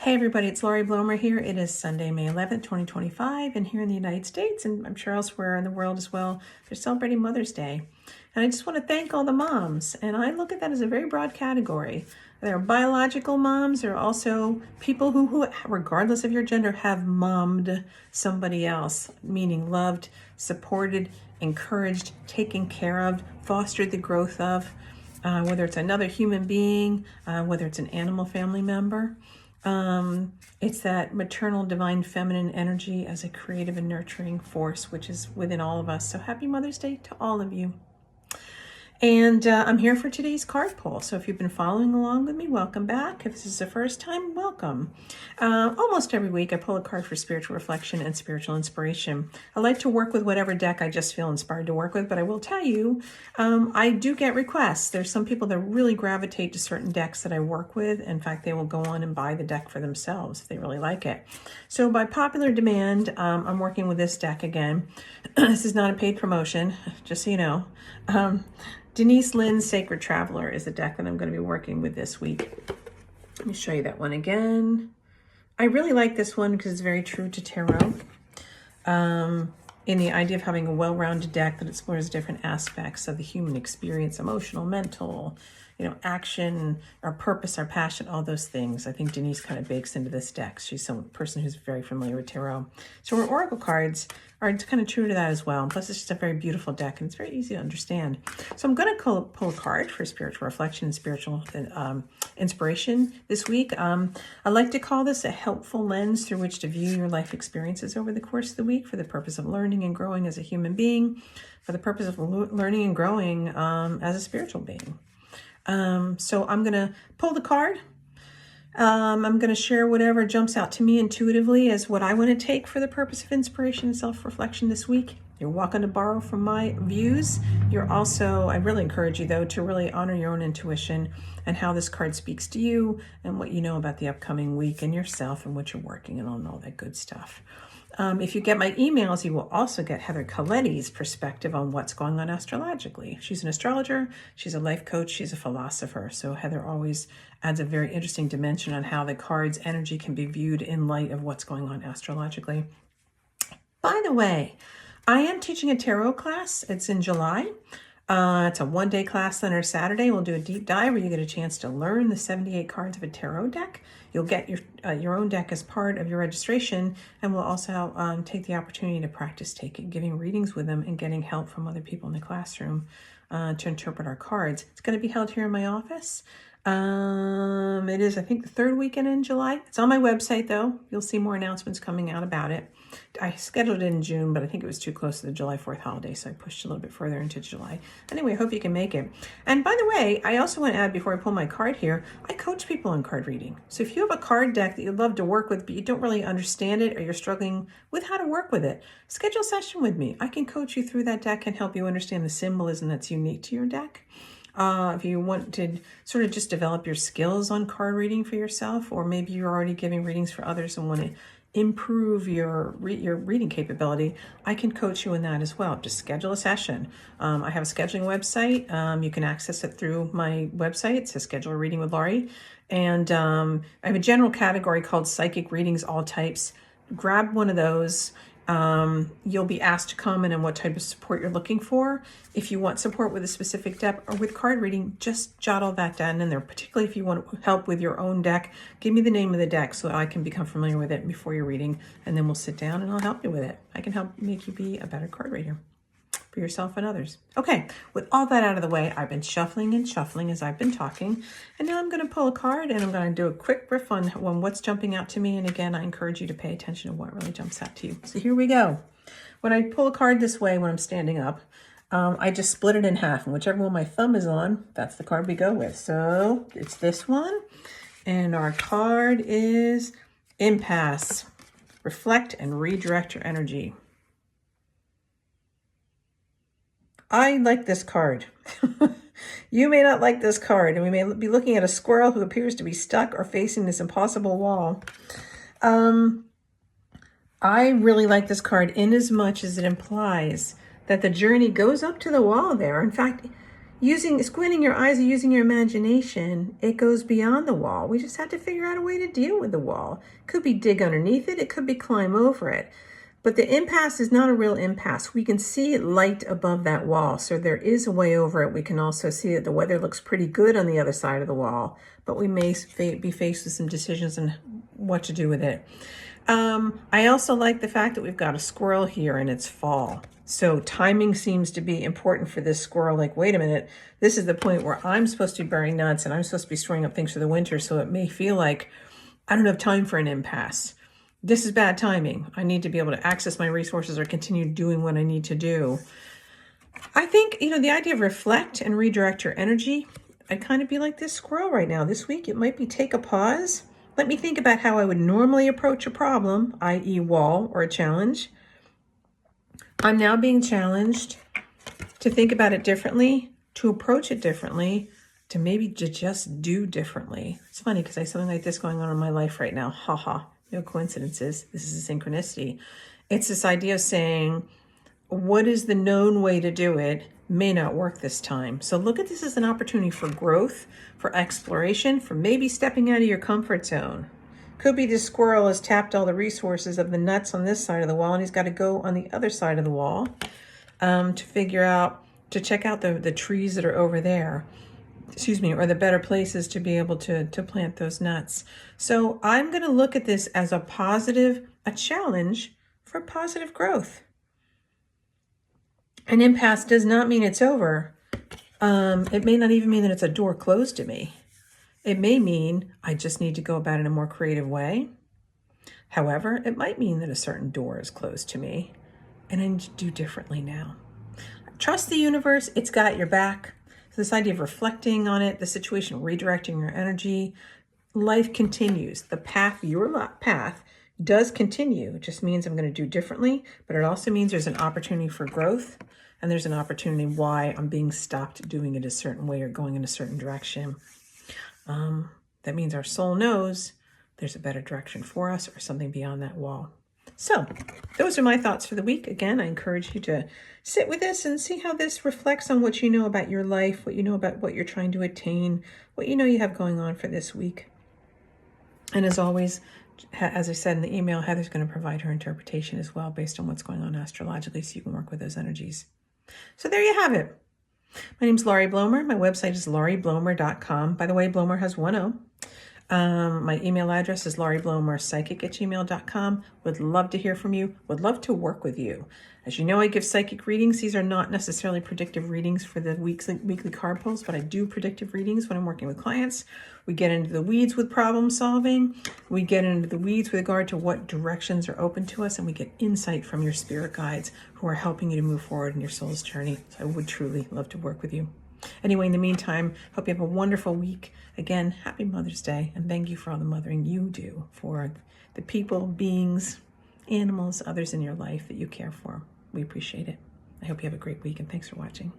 Hey everybody, it's Laurie Blomer here. It is Sunday, May 11th, 2025, and here in the United States, and I'm sure elsewhere in the world as well, they're celebrating Mother's Day. And I just want to thank all the moms, and I look at that as a very broad category. There are biological moms, there are also people who, regardless of your gender, have mommed somebody else, meaning loved, supported, encouraged, taken care of, fostered the growth of, whether it's another human being, whether it's an animal family member. It's that maternal divine feminine energy as a creative and nurturing force, which is within all of us. So happy Mother's Day to all of you. And I'm here for today's card pull. So if you've been following along with me, welcome back. If this is the first time, welcome. Almost every week I pull a card for spiritual reflection and spiritual inspiration. I like to work with whatever deck I just feel inspired to work with, but I will tell you, I do get requests. There's some people that really gravitate to certain decks that I work with. In fact, they will go on and buy the deck for themselves if they really like it. So by popular demand, I'm working with this deck again. This is not a paid promotion, just so you know. Denise Linn's Sacred Traveler is the deck that I'm going to be working with this week. Let me show you that one again. I really like this one because it's very true to tarot. In the idea of having a well-rounded deck that explores different aspects of the human experience, emotional, mental, action, our purpose, our passion, all those things. I think Denise kind of bakes into this deck. She's some person who's very familiar with tarot. So her oracle cards are kind of true to that as well. Plus, it's just a very beautiful deck, and it's very easy to understand. So I'm going to pull a card for spiritual reflection and spiritual inspiration this week. I like to call this a helpful lens through which to view your life experiences over the course of the week for the purpose of learning and growing as a human being, for the purpose of learning and growing as a spiritual being. So I'm going to pull the card. I'm going to share whatever jumps out to me intuitively as what I want to take for the purpose of inspiration and self-reflection this week. You're welcome to borrow from my views. You're also, I really encourage you though, to really honor your own intuition and how this card speaks to you and what you know about the upcoming week and yourself and what you're working on, all that good stuff. If you get my emails, you will also get Heather Coletti's perspective on what's going on astrologically. She's an astrologer, she's a life coach, she's a philosopher. So Heather always adds a very interesting dimension on how the card's energy can be viewed in light of what's going on astrologically. By the way, I am teaching a tarot class. It's in July. It's a one-day class on our Saturday. We'll do a deep dive where you get a chance to learn the 78 cards of a tarot deck. You'll get your own deck as part of your registration, and we'll also take the opportunity to practice giving readings with them and getting help from other people in the classroom to interpret our cards. It's going to be held here in my office. It is, I think, the third weekend in July. It's on my website, though. You'll see more announcements coming out about it. I scheduled it in June, but I think it was too close to the July 4th holiday, so I pushed a little bit further into July. Anyway, I hope you can make it. And by the way, I also want to add, before I pull my card here, I coach people on card reading. So if you have a card deck that you'd love to work with, but you don't really understand it, or you're struggling with how to work with it, schedule a session with me. I can coach you through that deck and help you understand the symbolism that's unique to your deck. If you want to sort of just develop your skills on card reading for yourself, or maybe you're already giving readings for others and want to improve your reading capability, I can coach you in that as well. Just schedule a session. I have a scheduling website. You can access it through my website. It says Schedule a Reading with Laurie. And I have a general category called Psychic Readings, All Types. Grab one of those. You'll be asked to comment on what type of support you're looking for. If you want support with a specific deck or with card reading, just jot all that down in there. Particularly if you want help with your own deck, give me the name of the deck so I can become familiar with it before your reading, and then we'll sit down and I'll help you with it. I can help make you be a better card reader for yourself and others. Okay, with all that out of the way, I've been shuffling and shuffling as I've been talking, and now I'm going to pull a card and I'm going to do a quick riff on what's jumping out to me. And again, I encourage you to pay attention to what really jumps out to you. So here we go. When I pull a card this way when I'm standing up, I just split it in half, and whichever one my thumb is on, that's the card we go with. So it's this one, and our card is Impasse. Reflect and redirect your energy. I like this card. You may not like this card, and we may be looking at a squirrel who appears to be stuck or facing this impossible wall. I really like this card in as much as it implies that the journey goes up to the wall there. In fact, squinting your eyes and using your imagination, it goes beyond the wall. We just have to figure out a way to deal with the wall. Could be dig underneath it. It could be climb over it. But the impasse is not a real impasse. We can see light above that wall. So there is a way over it. We can also see that the weather looks pretty good on the other side of the wall, but we may be faced with some decisions on what to do with it. I also like the fact that we've got a squirrel here and it's fall. So timing seems to be important for this squirrel. Like, wait a minute, this is the point where I'm supposed to be burying nuts and I'm supposed to be storing up things for the winter. So it may feel like I don't have time for an impasse. This is bad timing. I need to be able to access my resources or continue doing what I need to do. I think, the idea of reflect and redirect your energy, I'd kind of be like this squirrel right now. This week, it might be take a pause. Let me think about how I would normally approach a problem, i.e. wall or a challenge. I'm now being challenged to think about it differently, to approach it differently, to maybe just do differently. It's funny because I have something like this going on in my life right now. No coincidences. This is a synchronicity. It's this idea of saying, what is the known way to do it may not work this time. So look at this as an opportunity for growth, for exploration, for maybe stepping out of your comfort zone. Could be this squirrel has tapped all the resources of the nuts on this side of the wall and he's got to go on the other side of the wall to check out the trees that are over there. Or the better places to be able to plant those nuts. So I'm going to look at this as a challenge for positive growth. An impasse does not mean it's over. It may not even mean that it's a door closed to me. It may mean I just need to go about it in a more creative way. However, it might mean that a certain door is closed to me and I need to do differently now. Trust the universe. It's got your back. So this idea of reflecting on it, the situation, redirecting your energy, life continues. The path, your path, does continue. It just means I'm going to do differently, but it also means there's an opportunity for growth and there's an opportunity why I'm being stopped doing it a certain way or going in a certain direction. That means our soul knows there's a better direction for us or something beyond that wall. So those are my thoughts for the week. Again, I encourage you to sit with this and see how this reflects on what you know about your life, what you know about what you're trying to attain, what you know you have going on for this week. And as always, as I said in the email, Heather's going to provide her interpretation as well based on what's going on astrologically so you can work with those energies. So there you have it. My name's Laurie Blomer. My website is laurieblomer.com. By the way, Blomer has one O. My email address is laurieblomerpsychic@gmail.com. Would love to hear from you. Would love to work with you. As you know, I give psychic readings. These are not necessarily predictive readings for the weekly card pulls, but I do predictive readings when I'm working with clients. We get into the weeds with problem solving. We get into the weeds with regard to what directions are open to us, and we get insight from your spirit guides who are helping you to move forward in your soul's journey. So I would truly love to work with you. Anyway, in the meantime, hope you have a wonderful week. Again, happy Mother's Day, and thank you for all the mothering you do for the people, beings, animals, others in your life that you care for. We appreciate it. I hope you have a great week, and thanks for watching.